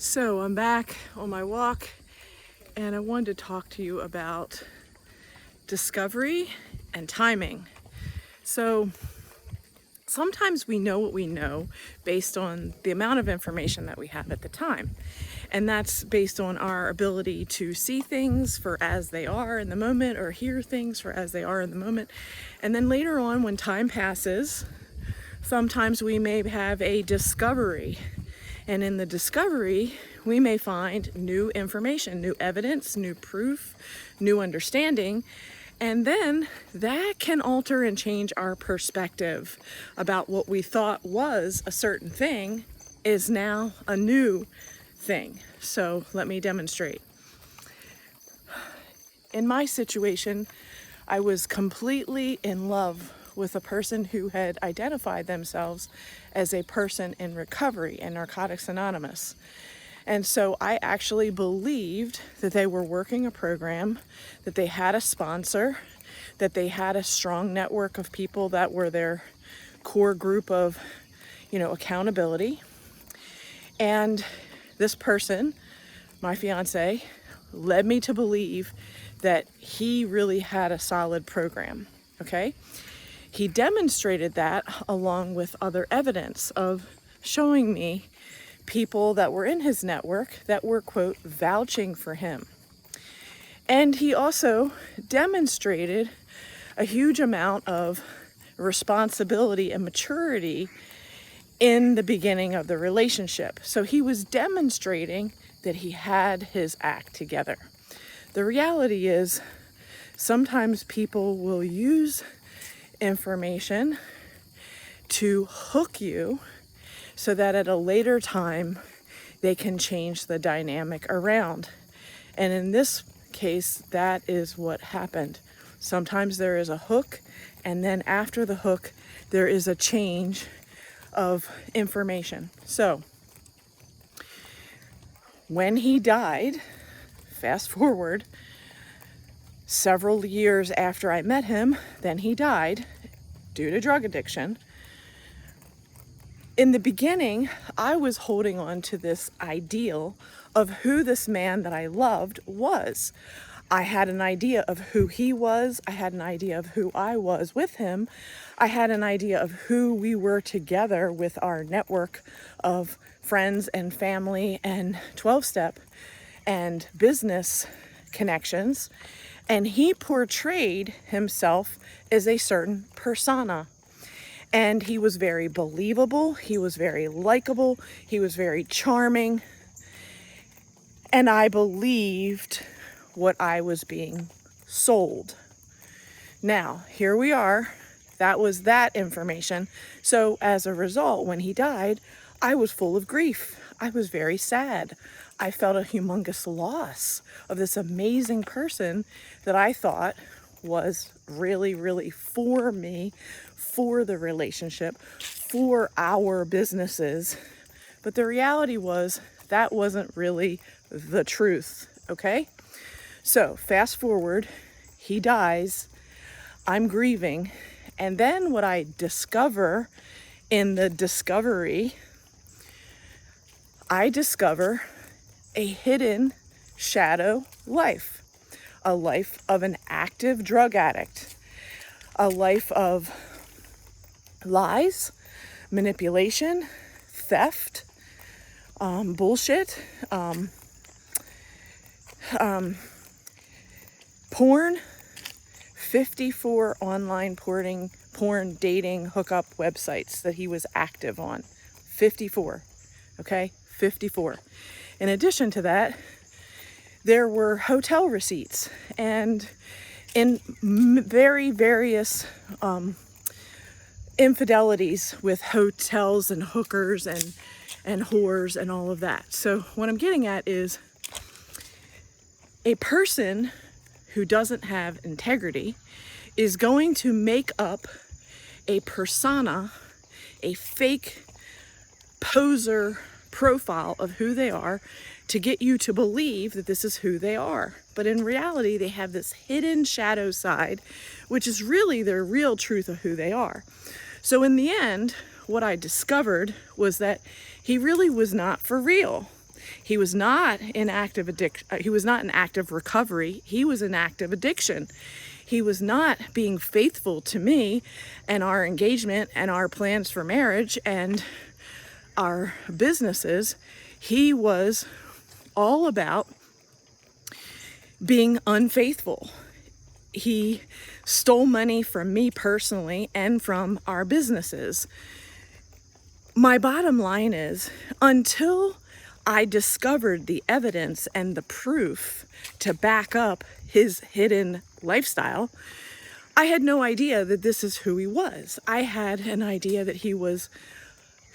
So I'm back on my walk and I wanted to talk to you about discovery and timing. So sometimes we know what we know based on the amount of information that we have at the time. And that's based on our ability to see things for as they are in the moment or hear things for as they are in the moment. And then later on, when time passes, sometimes we may have a discovery. And in the discovery, we may find new information, new evidence, new proof, new understanding. And then that can alter and change our perspective about what we thought was a certain thing is now a new thing. So let me demonstrate. In my situation, I was completely in love with a person who had identified themselves as a person in recovery in Narcotics Anonymous. And so I actually believed that they were working a program, that they had a sponsor, that they had a strong network of people that were their core group of, accountability. And this person, my fiance, led me to believe that he really had a solid program, okay? He demonstrated that along with other evidence of showing me people that were in his network that were, quote, vouching for him. And he also demonstrated a huge amount of responsibility and maturity in the beginning of the relationship. So he was demonstrating that he had his act together. The reality is sometimes people will use information to hook you so that at a later time they can change the dynamic around. And in this case, that is what happened. Sometimes there is a hook, and then after the hook, there is a change of information. So when he died, fast forward, several years after I met him, then he died due to drug addiction. In the beginning, I was holding on to this ideal of who this man that I loved was. I had an idea of who he was. I had an idea of who I was with him. I had an idea of who we were together with our network of friends and family and 12-step and business connections. And he portrayed himself as a certain persona. And he was very believable. He was very likable. He was very charming. And I believed what I was being sold. Now, here we are. That was that information. So as a result, when he died, I was full of grief. I was very sad. I felt a humongous loss of this amazing person that I thought was really, really for me, for the relationship, for our businesses. But the reality was that wasn't really the truth, okay? So fast forward, he dies, I'm grieving, and then what I discover in the discovery, I discover a hidden shadow life, a life of an active drug addict, a life of lies, manipulation, theft, bullshit, porn, 54 online porn dating hookup websites that he was active on. 54, okay? 54. In addition to that, there were hotel receipts and in very various infidelities with hotels and hookers and whores and all of that. So what I'm getting at is a person who doesn't have integrity is going to make up a persona, a fake poser profile of who they are to get you to believe that this is who they are. But in reality, they have this hidden shadow side, which is really their real truth of who they are. So in the end, what I discovered was that he really was not for real. He was not in active addiction. He was not in active recovery. He was in active addiction. He was not being faithful to me and our engagement and our plans for marriage and our businesses. He was all about being unfaithful. He stole money from me personally and from our businesses. My bottom line is, until I discovered the evidence and the proof to back up his hidden lifestyle, I had no idea that this is who he was. I had an idea that he was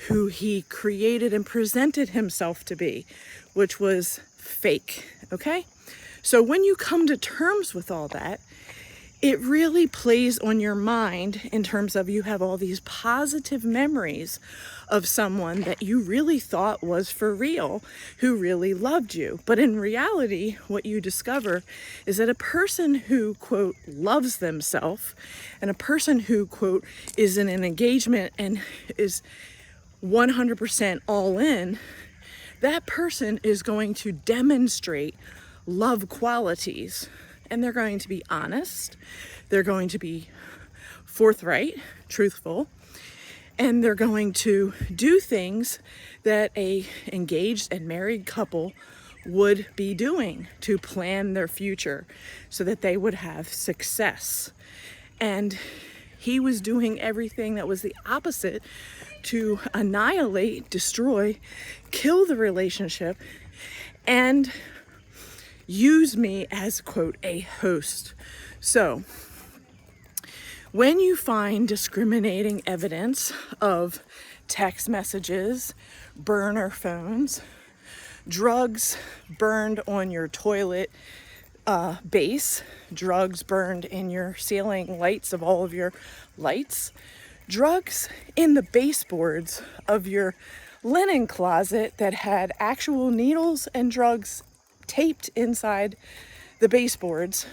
who he created and presented himself to be, which was fake, okay? So when you come to terms with all that, it really plays on your mind in terms of you have all these positive memories of someone that you really thought was for real, who really loved you. But in reality, what you discover is that a person who, quote, loves themselves, and a person who, quote, is in an engagement and is 100% all in, that person is going to demonstrate love qualities. And they're going to be honest, they're going to be forthright, truthful, and they're going to do things that a engaged and married couple would be doing to plan their future so that they would have success. And he was doing everything that was the opposite to annihilate, destroy, kill the relationship, and use me as, quote, a host. So when you find discriminating evidence of text messages, burner phones, drugs burned on your toilet base, drugs burned in your ceiling lights of all of your lights, drugs in the baseboards of your linen closet that had actual needles and drugs taped inside the baseboards,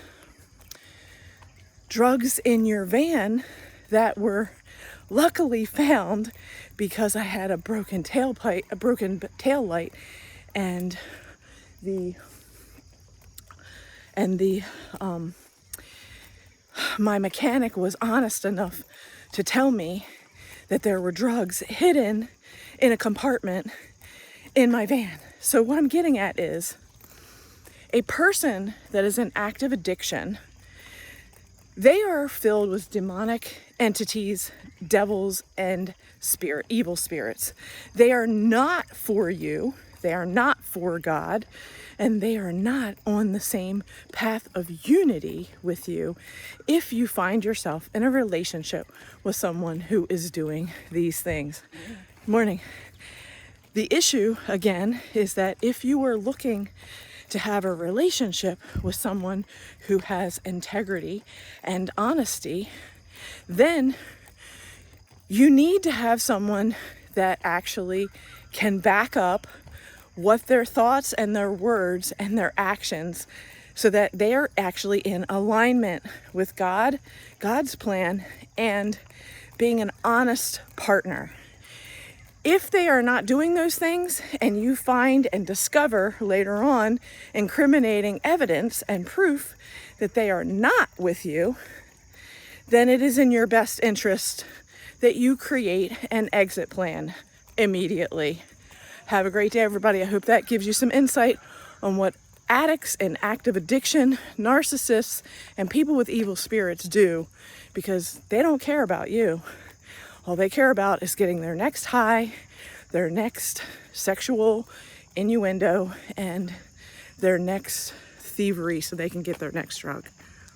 drugs in your van that were luckily found because I had a broken tailpipe, a broken tail light, and my mechanic was honest enough to tell me that there were drugs hidden in a compartment in my van. So what I'm getting at is, a person that is in active addiction, they are filled with demonic entities, devils, and evil spirits. They are not for you. They are not for God. And they are not on the same path of unity with you if you find yourself in a relationship with someone who is doing these things. Good morning. The issue, again, is that if you are looking to have a relationship with someone who has integrity and honesty, then you need to have someone that actually can back up what their thoughts and their words and their actions, so that they are actually in alignment with God, God's plan, and being an honest partner. If they are not doing those things, and you find and discover later on incriminating evidence and proof that they are not with you, then it is in your best interest that you create an exit plan immediately. Have a great day, everybody. I hope that gives you some insight on what addicts and active addiction, narcissists, and people with evil spirits do, because they don't care about you. All they care about is getting their next high, their next sexual innuendo, and their next thievery so they can get their next drug.